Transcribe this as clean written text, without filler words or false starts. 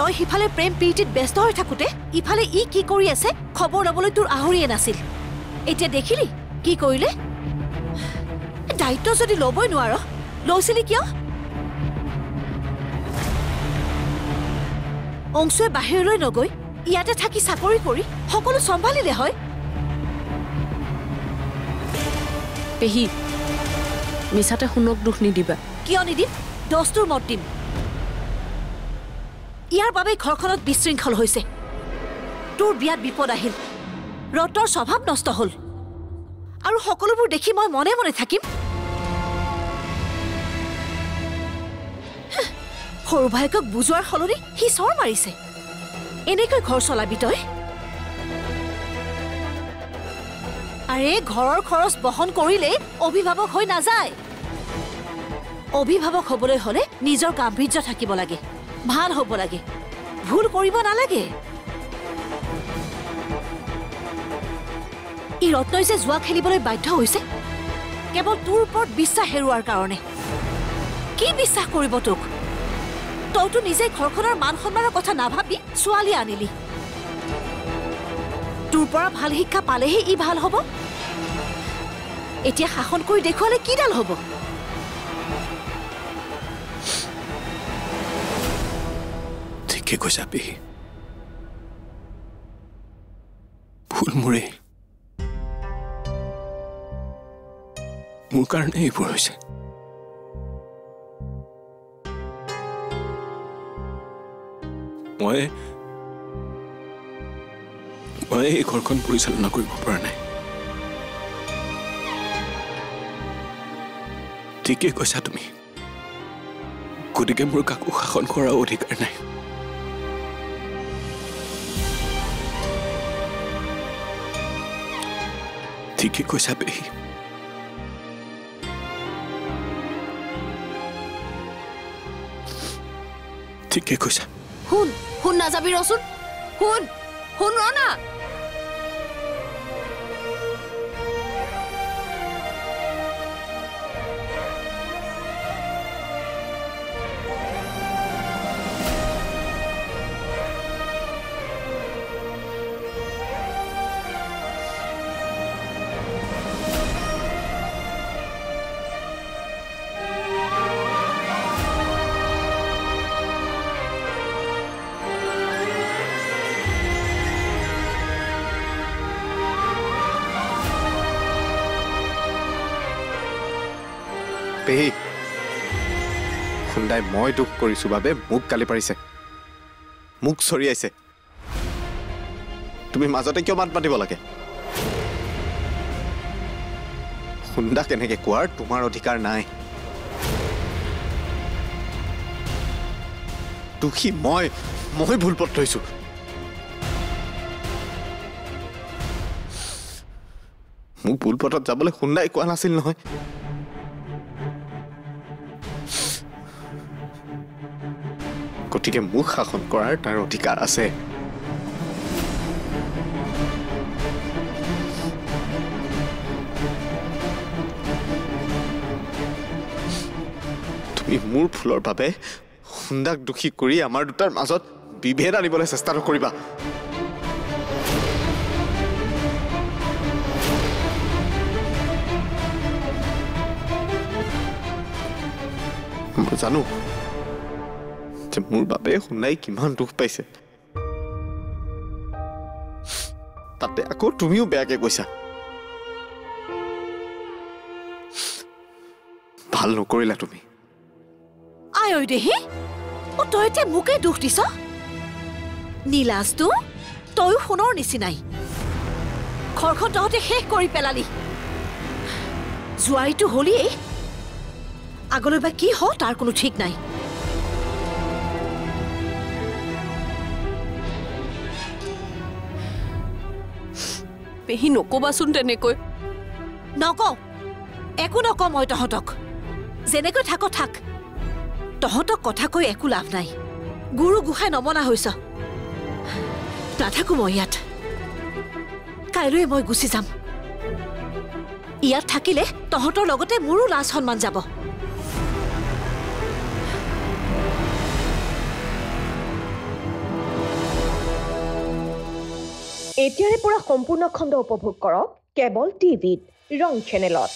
তই সিফালে প্ৰেম প্ৰীতিত ব্যস্ত হৈ থাকোতে ইফালে ই কি কৰি আছে খবৰ ল'বলৈ তোৰ আহৰিয়ে নাছিল। এতিয়া দেখিলি কি কৰিলে? দায়িত্ব যদি ল'বই নোৱাৰ লৈছিলি কিয়? অংশুৱে বাহিৰলৈ নগৈ ইয়াতে থাকি চাকৰি কৰি সকলো চম্ভালিলে হয়। পেহী মিছাতে শুনক দুখ নিদিবা। কিয় নিদিম? দহটোৰ মত দিম। ইয়াৰ বাবে ঘৰখনত বিশৃংখল হৈছে। তোৰ বিয়াত বিপদ আহিল, ৰতৰ স্বভাৱ নষ্ট হ'ল, আৰু সকলোবোৰ দেখি মই মনে মনে থাকিম? সৰু ভায়েকক বুজোৱাৰ সলনি সি চৰ মাৰিছে। এনেকৈ ঘৰ চলাবি তই? আৰে ঘৰৰ খৰচ বহন কৰিলে অভিভাৱক হৈ নাযায়। অভিভাৱক হ'বলৈ হ'লে নিজৰ গাম্ভীৰ্য থাকিব লাগে, ভাল হ'ব লাগে, ভুল কৰিব নালাগে। ই ৰত্নই যে জুৱা খেলিবলৈ বাধ্য হৈছে কেৱল তোৰ ওপৰত বিশ্বাস হেৰুৱাৰ কাৰণে। কি বিশ্বাস কৰিব তোক? তইতো নিজে ঘৰখনৰ মান সন্মানৰ কথা নাভাবি ছোৱালী আনিলি। তোৰ পৰা ভাল শিক্ষা পালেহে ই ভাল হ'ব। এতিয়া শাসন কৰি দেখুৱালে কিডাল হ'ব? ঠিকে কৈছা পেহী, ভুল মোৰে। মোৰ কাৰণে এইবোৰ হৈছে। মই এই ঘৰখন পৰিচালনা কৰিব পৰা নাই। ঠিকে কৈছা তুমি, গতিকে মোৰ কাকো শাসন কৰাৰ অধিকাৰ নাই। ঠিকে কৈছা পেহী। ঠিকে কৈছা। শুন শুন নাযাবি ৰচোন, শুন শুন ৰ না। পেহী, খুন্দাই মই দুখ কৰিছো বাবে মোক গালি পাৰিছে, মোক চৰিয়াইছে। তুমি মাজতে কিয় মাত মাতিব লাগে? খুন্দা কেনেকে কোৱাৰ তোমাৰ অধিকাৰ নাই। দুখী মই ভুল পথ লৈছো। মোক ভুল পথত যাবলৈ খুন্দাই কোৱা নাছিল নহয়। গতিকে মোক শাসন কৰাৰ তাৰ অধিকাৰ আছে। তুমি মোৰ ভুলৰ বাবে খুন্দাক দোষী কৰি আমাৰ দুটাৰ মাজত বিভেদ আনিবলৈ চেষ্টা নকৰিবা। মই জানো যে মোৰ বাবে শুনাই কিমান দুখ পাইছে, তাতে আকৌ তুমিও বেয়াকে কৈছা। ভাল নকৰিলা তুমি। আই ঐ দেহি, তই এতিয়া মোকে দুখ দিছ? নীলাজটো তয়ো সোণৰ নিচিনাই। ঘৰখন তহঁতে শেষ কৰি পেলালি। জোৱাৰীটো হলিয়েই, আগলৈ বা কি হ তাৰ কোনো ঠিক নাই। পেহী নকবাচোন তেনেকৈ। নকওঁ, একো নকওঁ মই তহঁতক। যেনেকৈ থাক থাক, তহঁতক কথা কৈ একো লাভ নাই। গুৰু গোসাঁই নমনা হৈছ। নাথাকো মই ইয়াত, কাইলৈ মই গুচি যাম। ইয়াত থাকিলে তহঁতৰ লগতে মোৰো লাজ সন্মান যাব। এতিয়াৰে পৰা সম্পূৰ্ণ খণ্ড উপভোগ কৰক কেবল টিভিত ৰং চেনেলত।